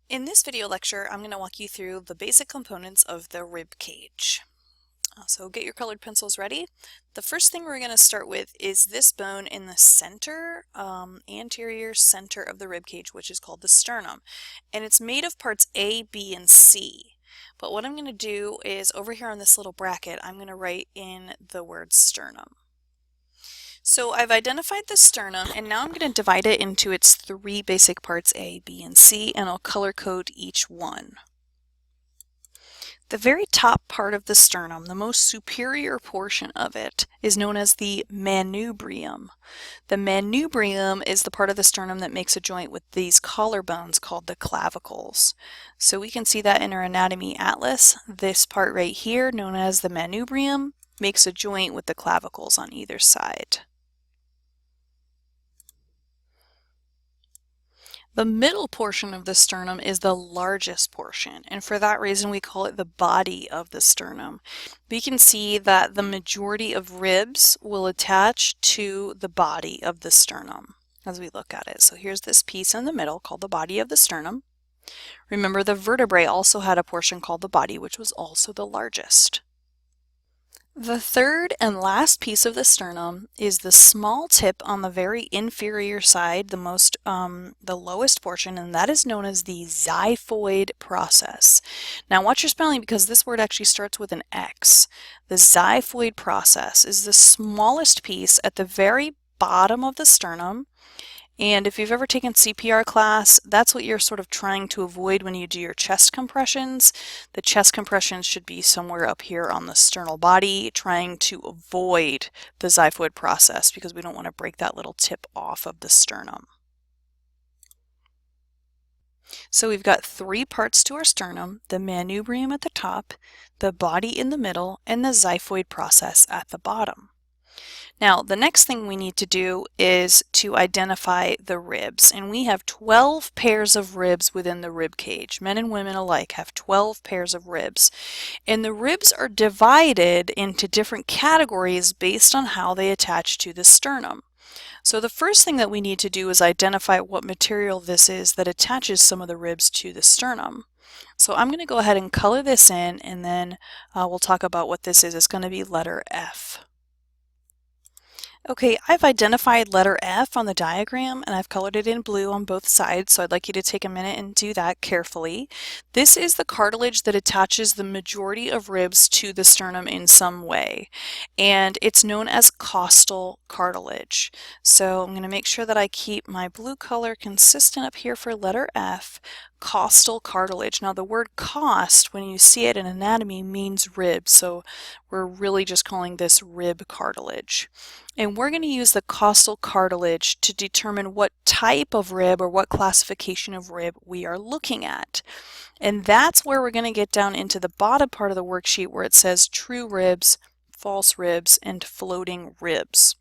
In this video lecture, I'm going to walk you through the basic components of the rib cage. So get your colored pencils ready. The first thing we're going to start with is this bone in the center, anterior center of the rib cage, which is called the sternum. And it's made of parts A, B, and C. But what I'm going to do is over here on this little bracket, I'm going to write in the word sternum. So I've identified the sternum, and now I'm going to divide it into its three basic parts, A, B, and C, and I'll color code each one. The very top part of the sternum, the most superior portion of it, is known as the manubrium. The manubrium is the part of the sternum that makes a joint with these collarbones called the clavicles. So we can see that in our anatomy atlas. This part right here, known as the manubrium, makes a joint with the clavicles on either side. The middle portion of the sternum is the largest portion, and for that reason we call it the body of the sternum. We can see that the majority of ribs will attach to the body of the sternum as we look at it. So here's this piece in the middle called the body of the sternum. Remember, the vertebrae also had a portion called the body, which was also the largest. The third and last piece of the sternum is the small tip on the very inferior side, the lowest portion, and that is known as the xiphoid process. Now watch your spelling because this word actually starts with an X. The xiphoid process is the smallest piece at the very bottom of the sternum. And if you've ever taken CPR class, that's what you're sort of trying to avoid when you do your chest compressions. The chest compressions should be somewhere up here on the sternal body, trying to avoid the xiphoid process because we don't want to break that little tip off of the sternum. So we've got three parts to our sternum: the manubrium at the top, the body in the middle, and the xiphoid process at the bottom. Now, the next thing we need to do is to identify the ribs, and we have 12 pairs of ribs within the rib cage. Men and women alike have 12 pairs of ribs, and the ribs are divided into different categories based on how they attach to the sternum. So the first thing that we need to do is identify what material this is that attaches some of the ribs to the sternum. So I'm going to go ahead and color this in, and then we'll talk about what this is. It's going to be letter F. Okay, I've identified letter F on the diagram and I've colored it in blue on both sides, so I'd like you to take a minute and do that carefully. This is the cartilage that attaches the majority of ribs to the sternum in some way, and it's known as costal cartilage. So I'm going to make sure that I keep my blue color consistent up here for letter F. Costal cartilage. Now the word cost, when you see it in anatomy, means rib, so we're really just calling this rib cartilage. And we're going to use the costal cartilage to determine what type of rib or what classification of rib we are looking at. And that's where we're going to get down into the bottom part of the worksheet where it says true ribs, false ribs, and floating ribs.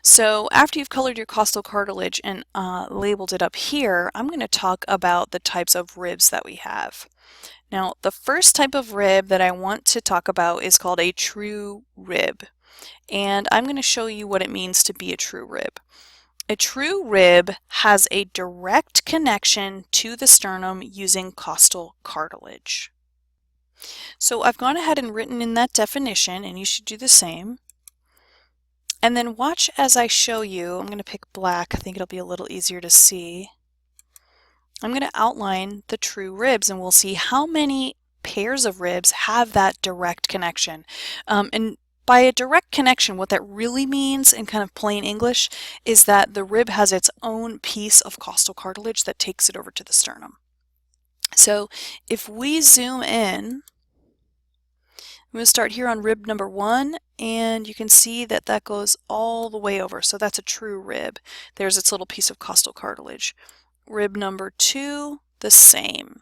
So after you've colored your costal cartilage and labeled it up here, I'm going to talk about the types of ribs that we have. Now, the first type of rib that I want to talk about is called a true rib. And I'm going to show you what it means to be a true rib. A true rib has a direct connection to the sternum using costal cartilage. So I've gone ahead and written in that definition, and you should do the same. And then watch as I show you. I'm going to pick black. I think it'll be a little easier to see. I'm going to outline the true ribs, and we'll see how many pairs of ribs have that direct connection. And by a direct connection, what that really means in kind of plain English is that the rib has its own piece of costal cartilage that takes it over to the sternum. So if we zoom in, I'm going to start here on rib number 1, and you can see that that goes all the way over. So that's a true rib. There's its little piece of costal cartilage. Rib number 2, the same.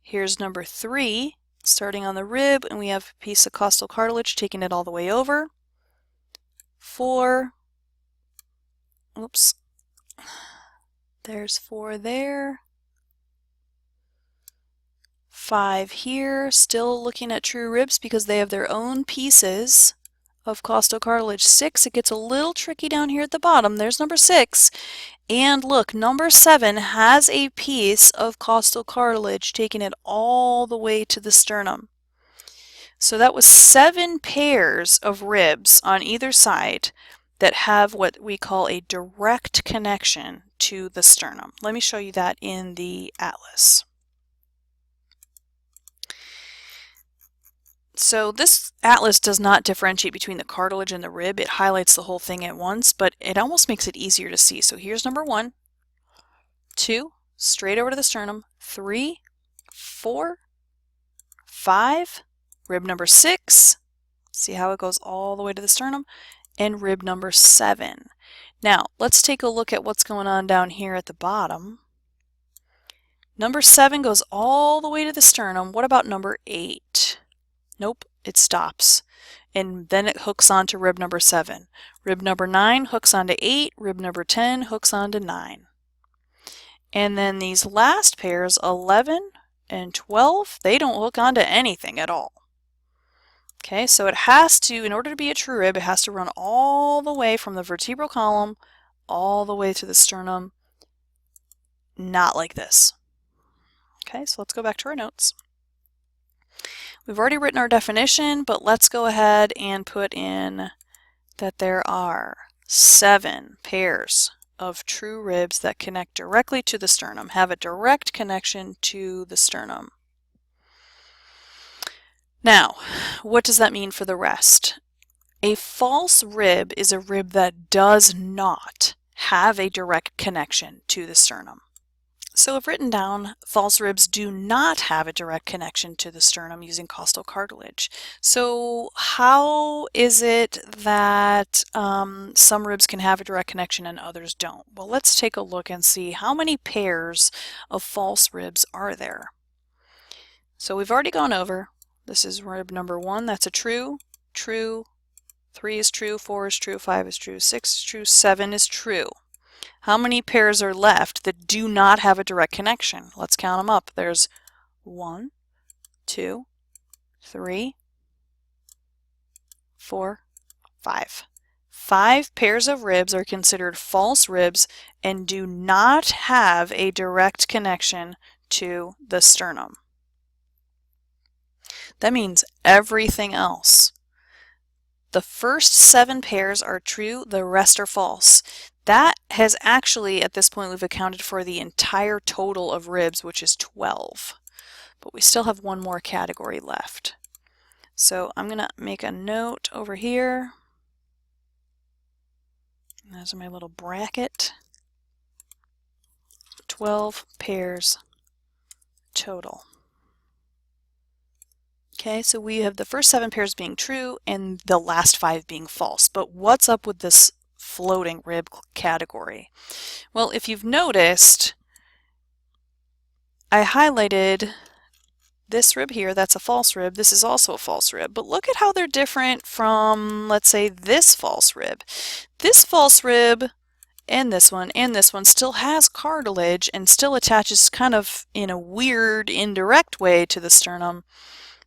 Here's number 3, starting on the rib, and we have a piece of costal cartilage taking it all the way over. 4, oops, there's 4 there. 5 here, still looking at true ribs because they have their own pieces of costal cartilage. 6, it gets a little tricky down here at the bottom. There's number 6. And look, number 7 has a piece of costal cartilage taking it all the way to the sternum. So that was 7 pairs of ribs on either side that have what we call a direct connection to the sternum. Let me show you that in the atlas. So this atlas does not differentiate between the cartilage and the rib. It highlights the whole thing at once, but it almost makes it easier to see. So here's number 1, 2, straight over to the sternum, 3, 4, 5, rib number 6, see how it goes all the way to the sternum, and rib number 7. Now, let's take a look at what's going on down here at the bottom. Number 7 goes all the way to the sternum. What about number 8? Nope, it stops. And then it hooks onto rib number 7. Rib number 9 hooks onto 8. Rib number 10 hooks onto 9. And then these last pairs, 11 and 12, they don't hook onto anything at all. Okay, so it has to, in order to be a true rib, it has to run all the way from the vertebral column all the way to the sternum, not like this. Okay, so let's go back to our notes. We've already written our definition, but let's go ahead and put in that there are 7 pairs of true ribs that connect directly to the sternum, have a direct connection to the sternum. Now, what does that mean for the rest? A false rib is a rib that does not have a direct connection to the sternum. So I've written down false ribs do not have a direct connection to the sternum using costal cartilage. So how is it that some ribs can have a direct connection and others don't? Well, let's take a look and see how many pairs of false ribs are there. So we've already gone over. This is rib number 1, that's a true, true, 3 is true, 4 is true, 5 is true, 6 is true, 7 is true. How many pairs are left that do not have a direct connection? Let's count them up. There's 1, 2, 3, 4, 5. 5 pairs of ribs are considered false ribs and do not have a direct connection to the sternum. That means everything else. The first 7 pairs are true, the rest are false. That has actually, at this point, we've accounted for the entire total of ribs, which is 12. But we still have one more category left. So I'm going to make a note over here. There's my little bracket. 12 pairs total. Okay, so we have the first 7 pairs being true and the last 5 being false. But what's up with this floating rib category? Well, if you've noticed, I highlighted this rib here, that's a false rib. This is also a false rib. But look at how they're different from, let's say, this false rib. This false rib and this one still has cartilage and still attaches kind of in a weird, indirect way to the sternum.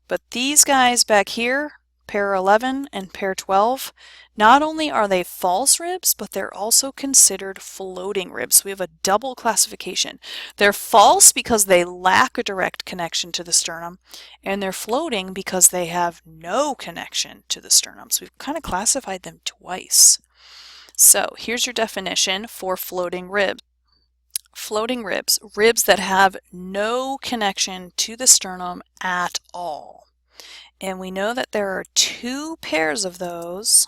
But these guys back here, pair 11 and pair 12, not only are they false ribs, but they're also considered floating ribs. We have a double classification. They're false because they lack a direct connection to the sternum, and they're floating because they have no connection to the sternum. So we've kind of classified them twice. So here's your definition for floating ribs. Floating ribs, ribs that have no connection to the sternum at all. And we know that there are 2 pairs of those,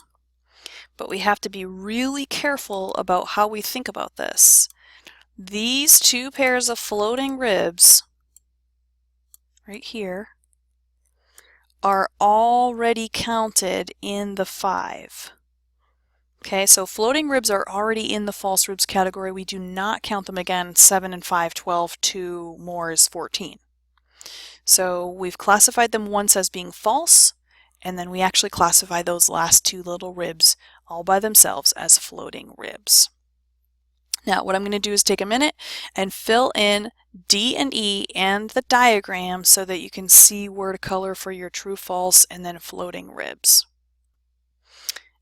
but we have to be really careful about how we think about this. These 2 pairs of floating ribs, right here, are already counted in the 5. Okay, so floating ribs are already in the false ribs category. We do not count them again. 7 and 5, 12, 2 more is 14. So we've classified them once as being false, and then we actually classify those last 2 little ribs all by themselves as floating ribs. Now what I'm going to do is take a minute and fill in D and E and the diagram so that you can see word color for your true, false, and then floating ribs.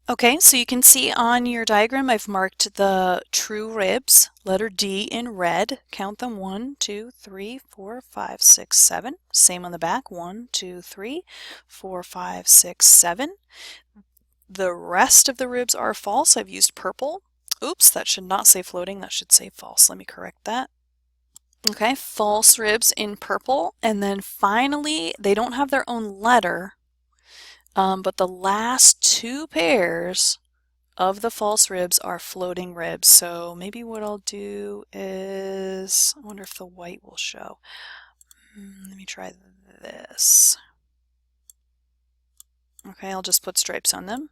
Okay, so you can see on your diagram I've marked the true ribs, letter D in red. Count them 1, 2, 3, 4, 5, 6, 7. Same on the back, 1, 2, 3, 4, 5, 6, 7. The rest of the ribs are false. I've used purple. Oops, that should not say floating, that should say false. Let me correct that. Okay, false ribs in purple. And then finally, they don't have their own letter, but the last two pairs of the false ribs are floating ribs. So maybe what I'll do is, I wonder if the white will show. Let me try this. Okay, I'll just put stripes on them.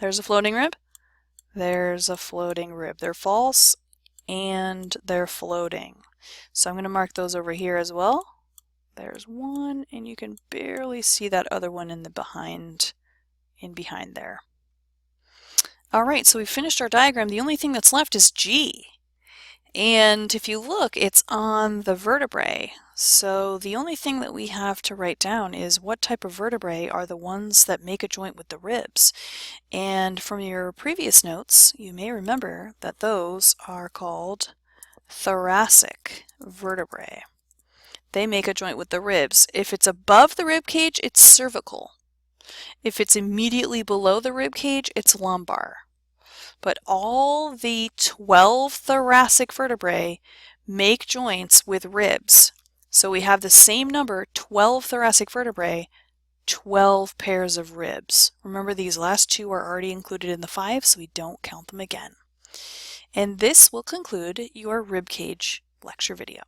There's a floating rib. There's a floating rib. They're false and they're floating. So I'm going to mark those over here as well. There's one, and you can barely see that other one in behind there. All right, so we finished our diagram. The only thing that's left is G. And if you look, it's on the vertebrae. So the only thing that we have to write down is what type of vertebrae are the ones that make a joint with the ribs. And from your previous notes, you may remember that those are called thoracic vertebrae. They make a joint with the ribs. If it's above the rib cage, it's cervical. If it's immediately below the rib cage, it's lumbar. But all the 12 thoracic vertebrae make joints with ribs. So we have the same number, 12 thoracic vertebrae, 12 pairs of ribs. Remember, these last two are already included in the 5, so we don't count them again. And this will conclude your rib cage lecture video.